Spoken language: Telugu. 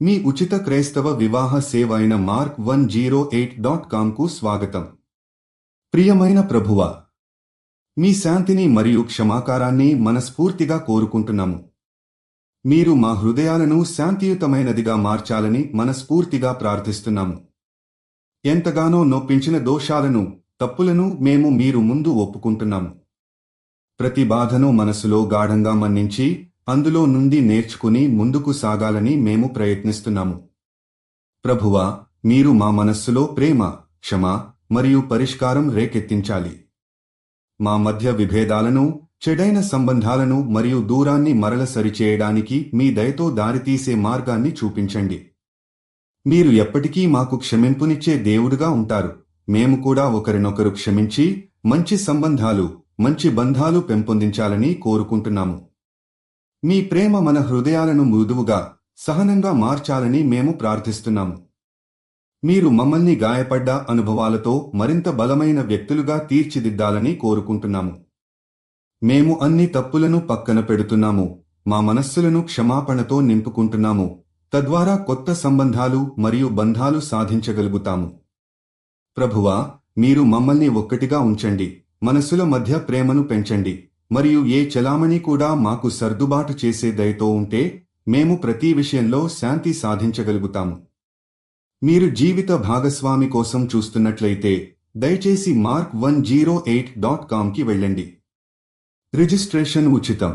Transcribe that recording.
మీ ఉచిత క్రైస్తవ వివాహ సేవ అయిన mark108.comకు స్వాగతం. ప్రియమైన ప్రభువా, మీ శాంతిని మరియు క్షమాకారాన్ని మనస్ఫూర్తిగా కోరుకుంటున్నాము. మీరు మా హృదయాలను శాంతియుతమైనదిగా మార్చాలని మనస్ఫూర్తిగా ప్రార్థిస్తున్నాము. ఎంతగానో నొప్పించిన దోషాలను, తప్పులను మేము మీరు ముందు ఒప్పుకుంటున్నాము. ప్రతి బాధను మనసులో గాఢంగా మన్నించి అందులో నుండి నేర్చుకుని ముందుకు సాగాలని మేము ప్రయత్నిస్తున్నాము. ప్రభువా, మీరు మా మనస్సులో ప్రేమ, క్షమ మరియు పరిష్కారం రేకెత్తించాలి. మా మధ్య విభేదాలను, చెడైన సంబంధాలను మరియు దూరాన్ని మరల సరిచేయడానికి మీ దయతో దారితీసే మార్గాన్ని చూపించండి. మీరు ఎప్పటికీ మాకు క్షమింపునిచ్చే దేవుడుగా ఉంటారు. మేము కూడా ఒకరినొకరు క్షమించి మంచి సంబంధాలు, మంచి బంధాలు పెంపొందించాలని కోరుకుంటున్నాము. మీ ప్రేమ మన హృదయాలను మృదువుగా, సహనంగా మార్చాలని మేము ప్రార్థిస్తున్నాము. మీరు మమ్మల్ని గాయపడ్డ అనుభవాలతో మరింత బలమైన వ్యక్తులుగా తీర్చిదిద్దాలని కోరుకుంటున్నాము. మేము అన్ని తప్పులను పక్కన పెడుతున్నాము, మా మనస్సులను క్షమాపణతో నింపుకుంటున్నాము. తద్వారా కొత్త సంబంధాలు మరియు బంధాలు సాధించగలుగుతాము. ప్రభువా, మీరు మమ్మల్ని ఒక్కటిగా ఉంచండి, మనసుల మధ్య ప్రేమను పెంచండి మరియు ఏ చలామణి కూడా మాకు సర్దుబాటు చేసే దయతో ఉంటే మేము ప్రతి విషయంలో శాంతి సాధించగలుగుతాము. మీరు జీవిత భాగస్వామి కోసం చూస్తున్నట్లయితే దయచేసి mark108.comకి వెళ్ళండి. రిజిస్ట్రేషన్ ఉచితం.